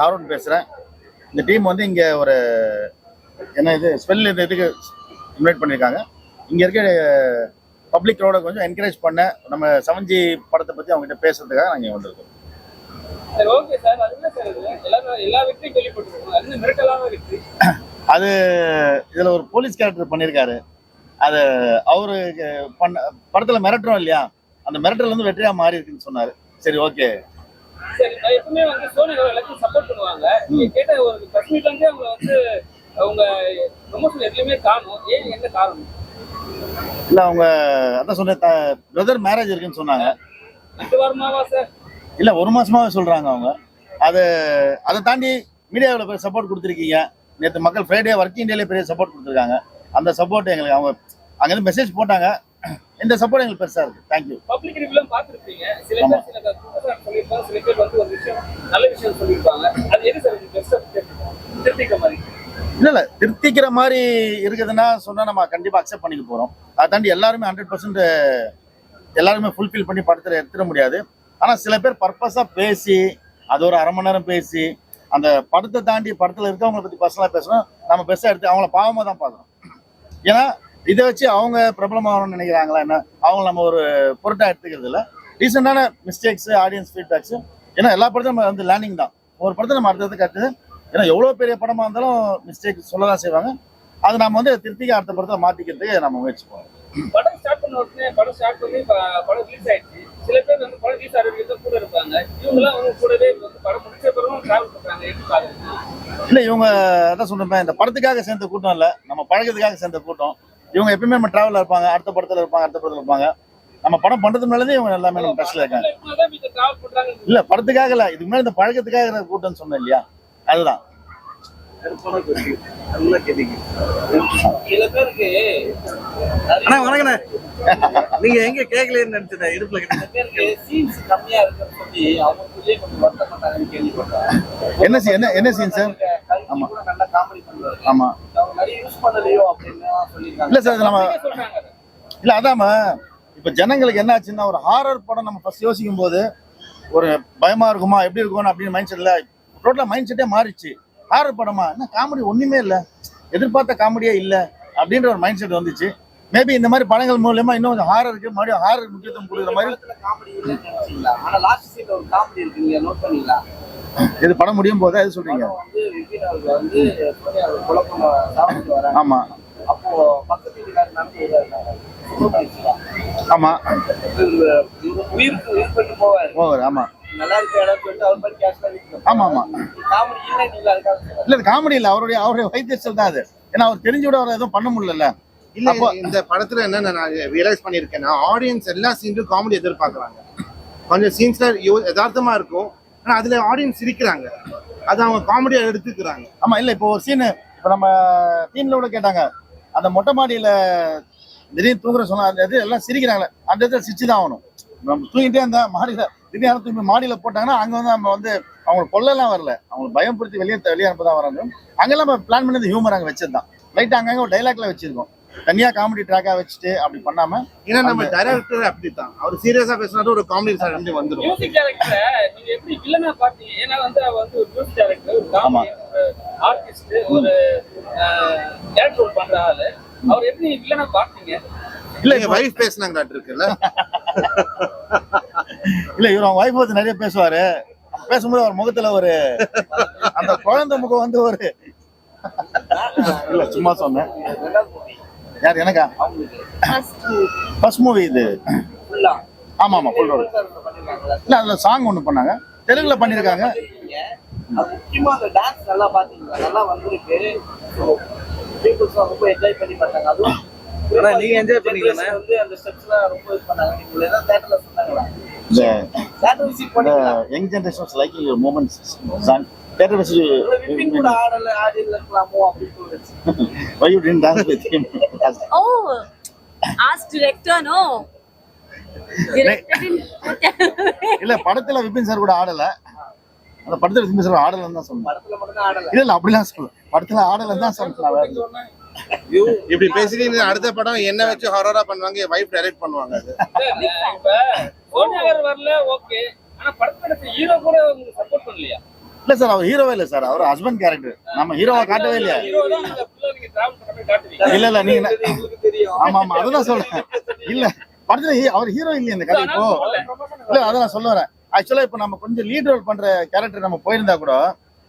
ஹாரூன் பேசுகிறேன். இந்த டீம் வந்து இங்கே ஒரு என்ன இது ஸ்பெல் இதுக்கு இன்வைட் பண்ணியிருக்காங்க. இங்கே இருக்க பப்ளிக்கோட கொஞ்சம் என்கரேஜ் பண்ண நம்ம 7G படத்தை பற்றி அவங்ககிட்ட பேசுறதுக்காக நாங்கள் வந்திருக்கோம். அது இதில் ஒரு போலீஸ் கேரக்டர் பண்ணியிருக்காரு. அது அவரு பண்ண படத்தில் மிரட்டுறோம் இல்லையா, அந்த மிரட்டல் வந்து வெற்றியாக மாறி இருக்குன்னு சொன்னார். சரி, ஓகே. சரி, எப்பவுமே வந்து சோனி எல்லாத்தையும் சப்போர்ட் பண்ணுவாங்க. நீங்க கேட்ட ஒரு கஷ்மீர்ல இருந்தே அவங்க வந்து அவங்க ப்ரொமோஷன் எதுலையுமே காணும். ஏன், என்ன காரணம்? இல்லை, அவங்க அதான் சொன்ன பிரதர் மேரேஜ் இருக்குன்னு சொன்னாங்க. 2 வாரமாவா சார்? இல்லை, 1 மாசமாவே சொல்றாங்க அவங்க. அதை தாண்டி மீடியாவில் போய் சப்போர்ட் கொடுத்துருக்கீங்க. நேற்று மக்கள் ஃப்ரைடே ஒர்க்கிங் டேலே பெரிய சப்போர்ட் கொடுத்துருக்காங்க. அந்த சப்போர்ட் எங்களுக்கு அவங்க அங்கேருந்து மெசேஜ் போட்டாங்க. இந்த சப்போர்ட் எங்களுக்கு பெருசாக இருக்குது. தேங்க்யூ. பப்ளிக் ரிவ்யூலாம் பார்த்துருப்பீங்க. சில பேர் சொல்லியிருப்பாங்க, சில பேர் வந்து ஒரு விஷயம் நல்ல விஷயம் சொல்லியிருப்பாங்க. அது எது சார் பெஸ்ட்டாக திருத்திக்கிற மாதிரி? இல்லை, திருத்திக்கிற மாதிரி இருக்குதுன்னா சொன்னால் நம்ம கண்டிப்பாக அக்செப்ட் பண்ணிக்க போகிறோம். அதை தாண்டி எல்லாருமே 100% எல்லாருமே ஃபுல்ஃபில் பண்ணி படத்தில் எடுத்துட முடியாது. ஆனால் சில பேர் பர்பஸாக பேசி அது ஒரு 1/2 மணி நேரம் பேசி அந்த படத்தை தாண்டி படத்தில் இருக்கவங்களை பற்றி பர்சனலாக பேசணும். நம்ம பெருசாக எடுத்து அவங்கள பாவமாக தான் பார்க்கணும். ஏன்னா இதை வச்சு அவங்க பிரபலமாகணும்னு நினைக்கிறாங்களா என்ன, அவங்க நம்ம ஒரு பொருட்டாக எடுத்துக்கிறது இல்லை. ரீசெண்டான மிஸ்டேக்ஸ், ஆடியன்ஸ் ஃபீட்பேக்ஸு, ஏன்னா எல்லா படத்தையும் நம்ம வந்து லேர்னிங் தான். ஒரு படத்தை நம்ம அடுத்தது கட்டுது. ஏன்னா எவ்வளோ பெரிய படமாக இருந்தாலும் மிஸ்டேக் சொல்ல தான் செய்வாங்க. அது நம்ம வந்து திருத்திக்க அடுத்த படத்தை மாற்றிக்கிறதுக்கு நம்ம முயற்சி பண்ணுவோம். படம் ஸ்டார்ட் பண்ண உடனே படம் ஸ்டார்ட் பண்ணி படம் ரிலீஸ் ஆயிடுச்சு. சில பேர் வந்து படம் ரிலீஸ் ஆகிறது கூட இருப்பாங்க. இவங்கெல்லாம் வந்து கூடவே வந்து படம் முடிச்ச பிறகு டிராவல் பண்ணுறாங்க. இல்லை, இவங்க அதான் சொன்னேன், இந்த படத்துக்காக சேர்ந்த கூட்டம் இல்லை, நம்ம பழக்கத்துக்காக சேர்ந்த கூட்டம். இவங்க எப்பயுமே நம்ம டிராவலில் இருப்பாங்க, அடுத்த படத்தில் இருப்பாங்க. நம்ம படம் பண்றது மேலேயே இவங்க எல்லாமே நம்ம டச்ல இருக்காங்க. இல்லை, படத்துக்காக இல்லை, இதுக்கு மேலே இந்த பழக்கத்துக்காக கூட்டம்னு சொன்னேன் இல்லையா, அதுதான். வணக்கண்ணே, நீங்க எங்க கேட்கலன்னு நினைச்சேன். இடுப்புல என்ன சீன் சார்? ஆமா ஆமா. இல்ல சார், நம்ம இல்ல அதாம இப்ப ஜனங்களுக்கு என்ன ஆச்சுன்னா, ஒரு ஹாரர் படம் நம்ம ஃபர்ஸ்ட் யோசிக்கும் போது ஒரு பயமா இருக்குமா, எப்படி இருக்கும் அப்படின்னு மைண்ட் செட்ல டோட்டலா மைண்ட் செட்டே மாறிச்சு. ஹாரர் படமா, என்ன காமெடி ஒண்ணுமே இல்லை, எதிர்பார்த்த காமெடியே இல்லை அப்படின்ற ஒரு மைண்ட் செட் வந்துச்சு. மேபி இந்த மாதிரி படங்கள் மூலமா இன்னும் கொஞ்சம் ஹாரருக்கு மறுபடியும் ஹாரர் முக்கியத்துவம் கொடுக்குற மாதிரி. இது படம் முடியும் போது அது சொல்றீங்க? ஆமா ஆமா போவார். ஆமா ஆமா ஆமா. இல்ல, காமெடி இல்ல, அவருடைய வைத்தியர் தான் அது. ஏன்னா அவர் தெரிஞ்சு விட அவர் எதுவும் பண்ண முடியல. இல்ல, இந்த படத்துல என்ன நான் ரியலைஸ் பண்ணிருக்கேன்னா, ஆடியன்ஸ் எல்லா சீன்ஸும் காமெடி எதிர்பார்க்கறாங்க. கொஞ்சம் சீன்ஸ்ல யதார்த்தமா இருக்கும், ஆனா அதுல ஆடியன்ஸ் சிரிக்கிறாங்க, அது அவங்க காமெடியா எடுத்துக்கிறாங்க. ஆமா. இல்ல, இப்போ ஒரு சீனு இப்ப நம்ம டீம்ல கூட கேட்டாங்க, அந்த மொட்டை மாடியில திடீர்னு தூங்குற சொன்னா அந்த இது எல்லாம் சிரிக்கிறாங்களே, அந்த இடத்துல சிரிச்சு தான் ஆகணும். நம்ம தூங்கிட்டே இருந்தா மாடியில திடீர்னு தூங்கி மாடியில போட்டாங்கன்னா அங்க வந்து நம்ம வந்து அவங்களுக்கு கொள்ளலாம் வரல, அவங்களுக்கு பயப்படுத்தி வெளியே அனுப்பதான் வராங்க. அங்கெல்லாம் நம்ம பிளான் பண்ணது ஹியூமர் அங்கே வச்சிருந்தோம். லைட்டா அங்கங்க ஒரு டைலாக்ல வச்சிருக்கோம், தனியா காமெடி ட்ராக்கா வச்சுட்டு அப்படி பண்ணாம. ஏன்னா நம்ம டைரக்டர் அப்படித்தான், அவர் சீரியஸா பேசினாலும் ஒரு காமெடி சார் வந்து வந்துடும். மியூசிக் டைரக்டர் நீங்க எப்படி வில்லனா பாத்தீங்க? ஏன்னா வந்து அவர் வந்து ஒரு மியூசிக் டைரக்டர், ஒரு காமெடி ஆர்டிஸ்ட், ஒரு டேரக்டர் பண்ற ஆளு, அவர் எப்படி வில்லனா பாத்தீங்க? இல்ல, எங்க வைஃப் பேசினாங்க இருக்குல்ல. இல்ல, இவர் அவங்க வைஃப் பத்தி நிறைய பேசுவாரு. பேசும்போது அவர் முகத்துல ஒரு அந்த குழந்தை முகம் வந்து ஒரு இல்ல சும்மா சொன்னேன். யார்? எனக்கா? ஃபர்ஸ்ட் மூவி இது. ஆமா ஆமா, ஃபுல் ரோல். இல்ல, அதுல சாங் ஒண்ணு பண்ணாங்க, தெலுங்குல பண்ணிருக்காங்க. முக்கியமா அந்த டான்ஸ் நல்லா பாத்தீங்களா? நல்லா வந்திருக்கு, பீப்புள்ஸ் ரொம்ப என்ஜாய் பண்ணி பார்த்தாங்க. அதுவும் நீங்க என்ஜாய் பண்ணீங்களா? வந்து அந்த ஸ்டெப்ஸ்லாம் ரொம்ப இது பண்ணாங்க. நீங்க ஏதாவது தியேட்டர்ல சொன்னாங்களா? தியேட்டர் விசிட் பண்ணீங்களா? Young generations like your moments song. Theatre visit Vipin கூட ஆடி இருக்கலாமோ அப்படி தோணுச்சு. Why you didn't dance with him? Oh, ask director, no. Director இல்ல, படத்துல விபின் சார் கூட ஆடல. அந்த படத்துல விபின் சார் ஆடலன்னு தான் சொன்னேன். படத்துல மட்டும் தான் ஆடல. இல்ல அப்படிலாம் சொல்ல, படத்துல ஆடலன்னு தான் சொன்னேன். இப்படி பேசிட்டீங்க. அடுத்த படம் என்ன வச்சு ஹாரரா பண்ணுவாங்க, வைஃப் டைரக்ட் பண்ணுவாங்க. இப்ப சோனியா வரல, ஓகே. ஆனா படத்துல ஹீரோ கூட உங்களுக்கு சப்போர்ட் பண்ணலையா? இல்ல சார் அவர் ஹீரோவே இல்ல சார், அவர் ஹஸ்பண்ட் கேரக்டர். நம்ம ஹீரோவை காட்டவே இல்லையா? ஹீரோ தான் நீங்க ஃபுல்லா நீங்க டிராவல் பண்ற மாதிரி காட்டுவீங்க. இல்ல நீங்க உங்களுக்கு தெரியும். ஆமா அதுதான் சொல்றேன். இல்ல படத்துல அவர் ஹீரோ இல்லையா இந்த கதை இப்போ? இல்ல அதான் நான் சொல்ல வரேன். ஆக்சுவலா இப்போ நம்ம கொஞ்சம் லீட் ரோல் பண்ற கேரக்டர் நம்ம போயிருந்தா கூட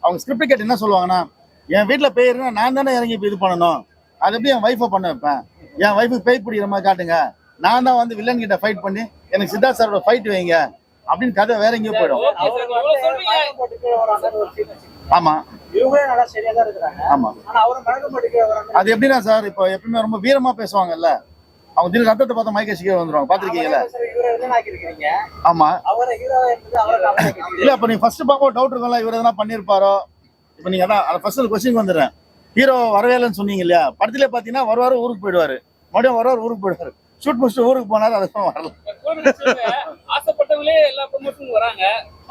அவங்க ஸ்கிரிப்ட் கேட்டு என்ன சொல்லுவாங்கன்னா, என் வீட்டுல பேய் இருந்தா நான் தானே இறங்கி இப்போ இது பண்ணணும், அது எப்படி என் ஒய்ஃபை பண்ண வைப்பேன், என் ஒய்ஃபுக்கு பேய் பிடிக்கிற மாதிரி காட்டுங்க, நான் தான் வந்து வில்லன் கிட்ட ஃபைட் பண்ணி எனக்கு சித்தார்த் சாரோட ஃபைட் வைங்க அப்படின்னு கதை வேற எங்கேயோ போயிடும். ஓகே சார், இவ்வளவு சொல்றீங்க. போட்டு கீழே வராங்க ஒரு scene வச்சுக்கோங்க. ஆமா இவங்களே நல்லா சரியா தான் இருக்கிறாங்க. ஆமா ஆனா அவரும் மழக்க போட்டு கீழே வராங்க. அது எப்படின்னா சார், இப்போ எப்பவுமே ரொம்ப வீரமா பேசுவாங்கல்ல, அவங்க திடீர்னு ரத்தத்தை பார்த்தா மயக்க கீழே வந்துருவாங்க, பாத்திருக்கீங்களா? இவரை வில்லன் ஆக்கியிருக்கிறீங்க. ஆமா அவரை ஹீரோவா இருந்து அவரை காப்பாத்திக்கிறீங்க. இல்ல அப்ப நீங்க ஃபர்ஸ்ட் பார்க்கும்போது டவுட் இருக்கும்ல, இவர் எதனா பண்ணிருப்பாரோ. இப்ப நீங்க அதான் ஃபர்ஸ்ட் கொஸ்டின் வந்துடுறேன். ஹீரோ வரவே இல்லைன்னு சொன்னீங்க இல்லையா, படத்துல பாத்தீங்கன்னா வருவாரு ஊருக்கு போயிடுவாரு, மறுபடியும் வருவாரு ஊருக்கு போயிடுவாரு, ஷூட் முடிச்சுட்டு ஊருக்கு போனாரு, அதுக்கப்புறம் வரல. கூட நடிச்சவங்க ஆசைப்பட்டவங்களே எல்லா ப்ரமோஷனும் வராங்க.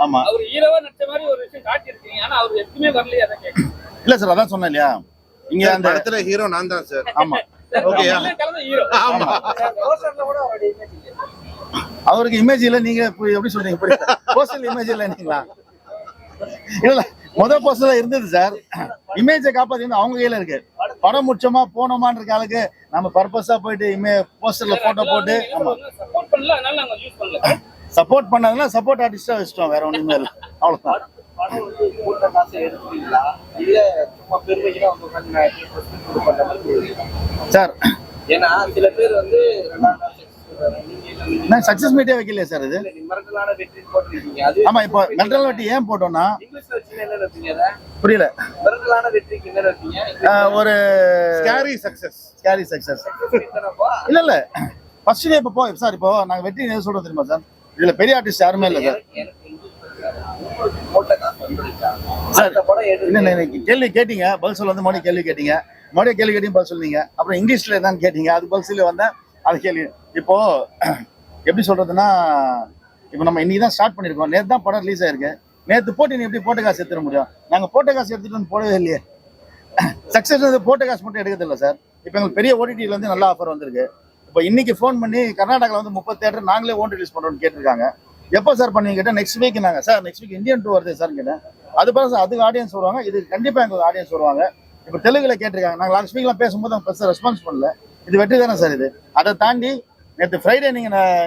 ஆமா அவர் ஹீரோவா நடிச்ச மாதிரி ஒரு விஷயம் காட்டியிருக்கீங்க, ஆனா அவர் எதுவுமே வரலையே. அதை கேட்க இல்ல சார் அதான் சொன்னேன் இல்லையா, இங்க அந்த அந்த படத்துல ஹீரோ நான் தான் சார். ஆமா ஓகேயா? கலந்த ஹீரோ. ஆமா. ரோஷன்ல கூட அவருடைய image இல்ல. அவருக்கு இமேஜ் இல்ல, நீங்க எப்படி சொல்றீங்க, போஸ்டல் இமேஜ் இல்ல நீங்களா? இல்ல முதல் போஸ்டர்ல இருந்தது சார், இமேஜை காப்பாத்தி அவங்க கையில இருக்கு. படம் முச்சமா போனோமான்ற காலுக்கு நம்ம பர்பஸா போயிட்டு போஸ்டர்ல போட்டோ போட்டு ஆமா சப்போர்ட் பண்ணல, அதனால நாங்க யூஸ் பண்ணல. சப்போர்ட் பண்ணாங்கன்னா சப்போர்ட் ஆர்டிஸ்டா வச்சிட்டோம், வேற ஒண்ணுமே இல்லை, அவ்வளவுதான். படம் வந்து கூட்ட காசை எடுத்துக்கிறீங்களா இல்ல சும்மா பெருமைக்கு தான் உட்காந்து நான் எப்படி பண்ற மாதிரி இருக்கீங்களா? சார் ஏன்னா சில பேர் வந்து ரெண்டாம் நாள் sex சொல்றாங்க. நீங்க என்ன நான் சக்சஸ் மீட்டே வைக்கல சார் இது. நீங்க மிரட்டலான வெற்றி போட்டிருக்கீங்க. அது ஆமா இப்போ மென்டல் வெட்டி ஏன் போட்டோம்னா, இங்கிலீஷ்ல வச்சு என்ன வைப்பீங்க? அதை புரியல. மிரட்டலான வெற்றிக்கு என்ன வைப்பீங்க? ஒரு ஸ்கேரி சக்சஸ். ஸ்கேரி சக்சஸ் தானப்பா? இல்ல ஃபர்ஸ்ட் டே இப்போ சார், இப்போ நாங்க வெற்றி எது சொல்றோம் தெரியுமா சார், இதுல பெரிய ஆர்டிஸ்ட் யாருமே இல்ல சார். எனக்கு இங்கிலீஷ் புரியாது. உங்களுக்கு போட்ட காசு வந்துருச்சா? சார் அந்த படம் இல்ல எடுத்து கேள்வி கேட்டீங்க, பதில் சொல்ல வந்து மறுபடியும் கேள்வி கேட்டீங்க, மறுபடியும் கேள்வி கேட்டீங்க பதில் சொன்னீங்க, அப்புறம் இங்கிலீஷ்ல என்னன்னு கேட்டீங்க, அது பதில் சொல்லி வந்தேன், அது கேள்வி. இப்போ எப்படி சொல்றதுன்னா, இப்போ நம்ம இன்னைக்கு தான் ஸ்டார்ட் பண்ணிருக்கோம், நேற்று தான் படம் ரிலீஸ் ஆயிருக்கு, நேற்று போட்டு நீ எப்படி போட்ட காசு எடுத்துட முடியும்? நாங்க போட்ட காசு எடுத்துட்டு வந்து போடவே இல்லையே. சக்சஸ் போட்ட காசு மட்டும் எடுக்கிறது இல்லை சார். இப்போ எங்களுக்கு பெரிய ஓடிடியில வந்து நல்ல ஆஃபர் வந்திருக்கு. இப்போ இன்னைக்கு ஃபோன் பண்ணி கர்நாடகாவில் வந்து 30 தியேட்டர் நாங்களே ஓன் ரிலீஸ் பண்றோம்னு கேட்டிருக்காங்க. எப்போ சார் பண்ணுவீங்க கேட்டால் நெக்ஸ்ட் வீக் நாங்கள் சார் நெக்ஸ்ட் வீக் இந்தியன் 2 வருது சார் கேட்டேன். அது பாருங்க சார், அதுக்கு ஆடியன்ஸ் வருவாங்க, இது கண்டிப்பாக எங்களுக்கு ஆடியன்ஸ் வருவாங்க. இப்போ தெலுங்குல கேட்டிருக்காங்க, நாங்கள் லாஸ்ட் வீக்லாம் பேசும்போது அவங்க பெருசாக ரெஸ்பான்ஸ் பண்ணல. இது வெற்றி தானே சார் இது. அதை தாண்டி நேற்று ஃப்ரைடே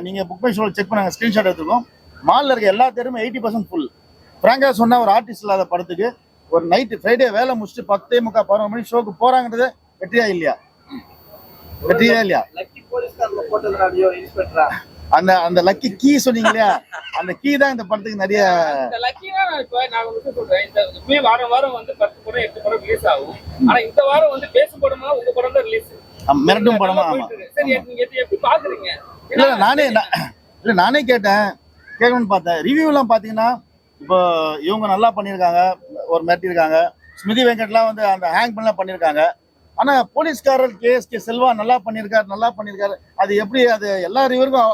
நீங்கள் புக் மை ஷோவில் செக் பண்ணாங்க, ஸ்க்ரீன்ஷாட் எடுத்துக்கோம், மாலில் இருக்க எல்லா தேட்டருமே 80% ஃபுல். ஃப்ராங்காக சொன்னால் ஒரு ஆர்டிஸ்ட் இல்லாத படத்துக்கு ஒரு நைட்டு ஃப்ரைடே வேலை முடிச்சுட்டு 10:45 மணி ஷோக்கு போகிறாங்கிறது வெற்றியா இல்லையா? வெற்றியா இல்லையா? லக்கி போலீஸ்காரங்க போட்டதுனாலயோ இன்ஸ்பெக்டரா அந்த லக்கி கீ சொன்னீங்க இல்லையா, அந்த கீ தான் இந்த படத்துக்கு நிறைய. இந்த லக்கியா இப்போ நான் வந்து சொல்றேன், இந்த இப்பவே வாரம் வாரம் வந்து 10 படம் 8 படம் ரிலீஸ் ஆகும். ஆனா இந்த வாரம் வந்து பேசும் படமா உங்க படம் தான் ரிலீஸ். மிரட்டும் படமா? ஆமா. சரி, நீங்க எப்படி பாக்குறீங்க? இல்ல நானே கேட்கணும்னு பார்த்தேன். ரிவ்யூலாம் பாத்தீங்கன்னா இப்போ இவங்க நல்லா பண்ணியிருக்காங்க, ஒரு மிரட்டியிருக்காங்க, ஸ்மிருதி வெங்கட்லாம் வந்து அந்த ஹேங் பண்ணலாம் பண்ணியிருக்காங்க. ஆனா போலீஸ்காரர் KSK செல்வா நல்லா பண்ணியிருக்காரு. அது எப்படி, அது எல்லா ரிவ்யூருக்கும்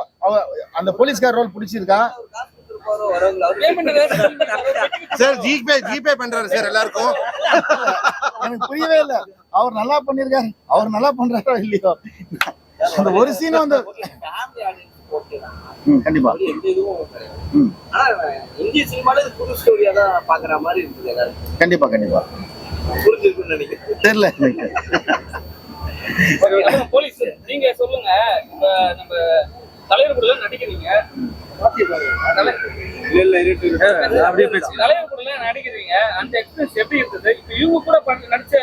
அந்த போலீஸ்கார் ரோல் பிடிச்சிருக்கா? காசு கொடுத்துருப்பாரோ வரவங்களா? சார் ஜிபே பண்றாரு சார் எல்லாருக்கும். எனக்கு புரியவே இல்லை. அவர் நல்லா பண்ணியிருக்காரு, அவர் நல்லா பண்றாரோ இல்லையோ, அந்த ஒரு சீன் வந்து ஃபேமிலி ஆடியன்ஸ் ஓகேதான். கண்டிப்பா. அப்படி எந்த இதுவும் கிடையாது. ஆனா இந்திய சினிமால இது புது ஸ்டோரியா தான் பாக்குற மாதிரி இருக்குது எல்லாரும். கண்டிப்பா புரிஞ்சிருக்குன்னு நினைக்கிறேன். தெரியல. போலீஸ் நீங்க சொல்லுங்க, இப்ப நம்ம தலைவர் கூட நடிக்கிறீங்க, தலைவர் கூட நடிக்கிறீங்க, அந்த எக்ஸ்பீரியன்ஸ் எப்படி இருந்தது? இப்ப இவங்க கூட நடிச்ச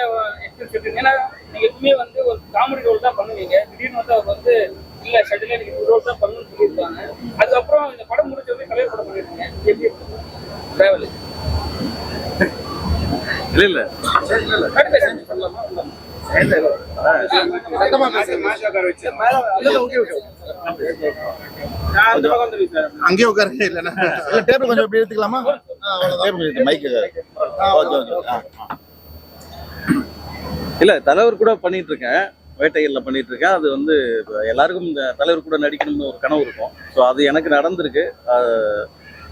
எக்ஸ்பீரியன்ஸ் எப்படி? ஏன்னா நீங்க எப்பவுமே வந்து ஒரு காமெடி ரோல் தான் பண்ணுவீங்க, திடீர்னு வந்து அவர் வந்து இல்ல ஷட்டில் எனக்கு ரோல் தான் பண்ணணும்னு சொல்லியிருக்காங்க. அதுக்கப்புறம் இந்த படம் முடிச்ச உடனே தலைவர் படம் பண்ணிருக்கீங்க, எப்படி இருந்தது டிராவல்? இல்ல சொல்லலாமா? அங்கேயே உட்காருங்க இல்லைன்னா டேபிள் கொஞ்சம் இப்படி எடுத்துக்கலாமா? மைக்கு இல்ல தலைவர் கூட பண்ணிட்டு இருக்கேன், வேட்டைகள்ல பண்ணிட்டு இருக்கேன். அது வந்து எல்லாருக்கும் இந்த தலைவர் கூட நடிக்கணும்னு ஒரு கனவு இருக்கும். ஸோ அது எனக்கு நடந்திருக்கு.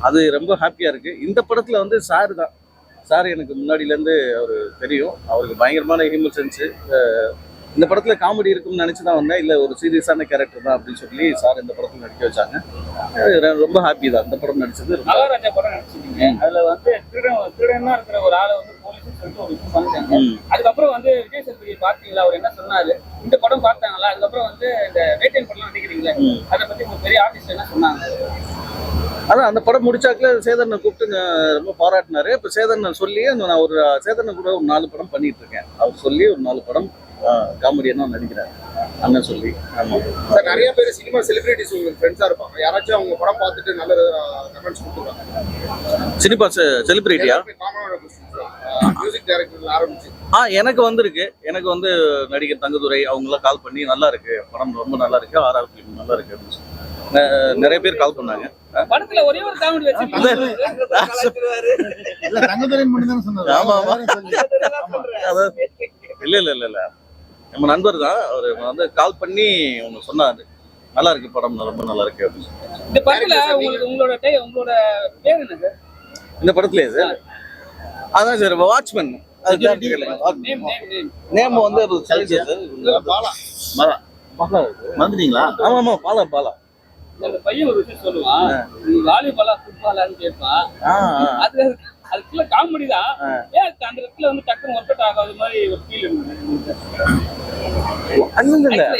அது ரொம்ப ஹாப்பியா இருக்கு. இந்த படத்துல வந்து சார் எனக்கு முன்னாடியிலேருந்து அவர் தெரியும். அவருக்கு பயங்கரமான ஹியூமர் சென்ஸு, இந்த படத்துல காமெடி இருக்கும்னு நினைச்சு தான் வந்தேன். இல்ல ஒரு சீரியஸான கேரக்டர் தான் அப்படின்னு சொல்லி சார் இந்த படத்துல நடிக்க வச்சாங்க. ரொம்ப ஹாப்பி தான் இந்த படம் நடிச்சது. மகாராஜா படம் நடிச்சிருக்கீங்க. அதுல வந்து திருடனா இருக்கிற ஒரு ஆளை வந்து போலீஸ் சொல்லிட்டு ஒரு விஷயம் பண்ணிட்டாங்க. அதுக்கப்புறம் வந்து விஜய் சேதுபதி பாத்தீங்களா, அவர் என்ன சொன்னாரு, இந்த படம் பார்த்தாங்களா, அதுக்கப்புறம் வந்து இந்த வேட்டையன் படம் நடிக்கிறீங்களா, அதை பத்தி உங்க பெரிய ஆர்டிஸ்ட் என்ன சொன்னாங்க? அதான் அந்த படம் முடிச்சாக்குல சேதனை கூப்பிட்டு ரொம்ப பாராட்டினாரு. இப்ப சேதனை சொல்லி நான் ஒரு சேதனை கூட ஒரு 4 படம் பண்ணிட்டு இருக்கேன். அவர் சொல்லி ஒரு 4 படம் காமெடியா நடிக்கிறார் அண்ணன் சொல்லி. ஆமா சார், நிறைய பேர் சினிமா செலிபிரிட்டிஸ் உங்களுக்கு ஃப்ரெண்ட்ஸா இருப்பாங்க. யாராச்சும் அவங்க படம் பார்த்துட்டு நல்ல கமெண்ட்ஸ் கொடுத்துருவாங்க. சினிமா செலிபிரிட்டியா? காமனான மியூசிக் டைரக்டர் ஆரம்பிச்சு எனக்கு வந்திருக்கு. எனக்கு வந்து நடிகர் தங்கதுரை அவங்களாம் கால் பண்ணி நல்லா இருக்கு படம், ரொம்ப நல்லா இருக்கு, RR ஃபிலிம் நல்லா இருக்கு அப்படின்னு சொல்லி நிறைய பேர் கால் பண்ணாங்க. படத்துல ஒரே ஒரு காமெடி வச்சிருக்கீங்க. இல்ல தங்கதுரை மட்டும் தானே சொன்னாரு. ஆமா ஆமா இல்ல நம்ம நண்பர் தான். அவர் வந்து கால் பண்ணி ஒன்று சொன்னாரு, நல்லா இருக்கு படம், ரொம்ப நல்லா இருக்கு அப்படின்னு சொல்லி. இந்த படத்துல உங்களோட பேர் என்ன சார்? இந்த படத்துலயே சார் அதான் சார் வாட்ச்மேன். நேம் வந்து பாலா வந்துட்டீங்களா? ஆமா ஆமா பாலா. அந்த பையன் ஒரு விஷயம் சொல்லுவான், வாலிபாலா ஃபுட்பாலான்னு கேட்பான். அதுக்குள்ள காமெடி தான். ஏன் அந்த இடத்துல வந்து டக்குனு ஒர்க் அவுட் ஆகாத மாதிரி ஒரு ஃபீல் இருக்கு.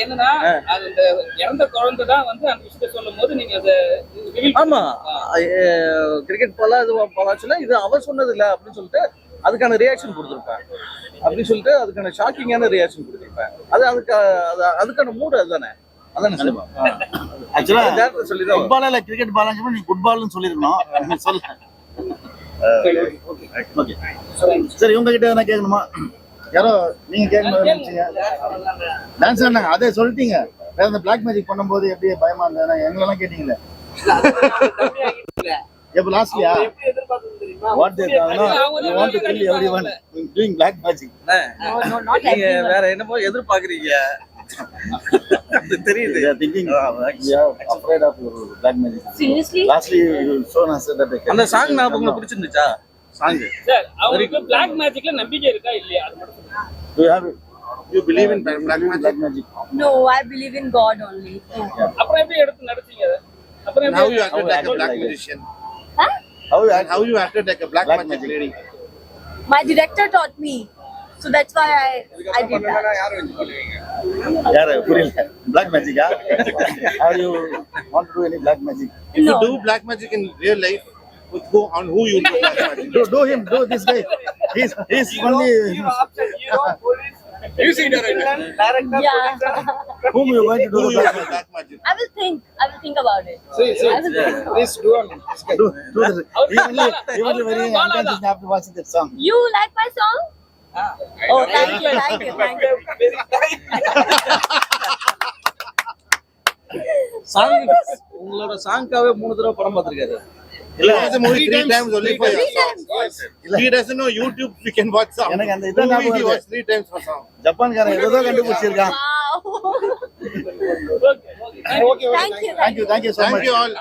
என்னன்னா அது இந்த இறந்த குழந்தை தான் வந்து அந்த விஷயத்த சொல்லும் போது நீங்க அதை ஆமா கிரிக்கெட் பாலா இது பாலாச்சுல இது அவர் சொன்னது இல்ல அப்படின்னு சொல்லிட்டு அதுக்கான ரியாக்ஷன் கொடுத்துருப்பேன். அப்படின்னு சொல்லிட்டு அதுக்கான ஷாக்கிங்கான ரியாக்ஷன் கொடுத்துருப்பேன். அதுக்கான மூடு அதுதானே. ஆக்சுவலா சொல்லிதான் ஃபுட்பால் இல்ல கிரிக்கெட் பால் நீ ஃபுட்பால்னு சொல்லிருக்கணும். சொல்ல ஓகே சரி, இவங்க கிட்ட என்ன கேட்கணுமா? யாரோ நீங்க கேட்கணும் நினைச்சீங்க டான்ஸ் ஆனாங்க, அதே சொல்லிட்டீங்க. வேற இந்த பிளாக் மேஜிக் பண்ணும்போது எப்படி பயமா இருந்தா எங்களெல்லாம் கேட்டீங்களே எப்ப லாஸ்ட்லயா what they want to kill everyone doing black magic. நீங்க வேற என்னமோ எதிர்பார்க்கறீங்க தெரியுது. thinking we are afraid of your black magic. Seriously? Lastly you shown us that அந்த சாங் நான் உங்களுக்கு பிடிச்சிருந்துச்சா? சாங் சார் அவங்களுக்கு பிளாக் மேஜிக்ல நம்பிக்கை இருக்கா இல்லையா அது மட்டும் சொல்லுங்க. you have You believe in black magic? No, I believe in God only. அப்புறம் எப்படி எடுத்து நடத்தீங்க அதை? அப்புறம் How you எப்படி acted like a black magician? Huh? How you acted like a black magic lady? My director taught me. So that's why I did that. யார புரியல black magic ah how you want to do any black magic? If you No. do black magic in real life, who you do black magic? do him, do this guy. He's only music director Yeah. whom you going to do Who the you black do magic? black magic? I will think about it. See, I will think. please do on do this. He only very unconscious after watching that song. You like my song? Oh, thank you. Song உங்களோட சாங்காவே 3 தடவை படம் பார்த்திருக்காரு. இல்ல He watched the movie 3 times only for your 3 song. times. He doesn't know YouTube. We can watch song. எனக்கு அந்த இதான் Movie ஞாபகம் he வருது. watched 3 times for song. ஜப்பான்காரன் ஏதோ கண்டுபிடிச்சிருக்கான். Wow. Okay Thank you. Thank you so Thank much. you all.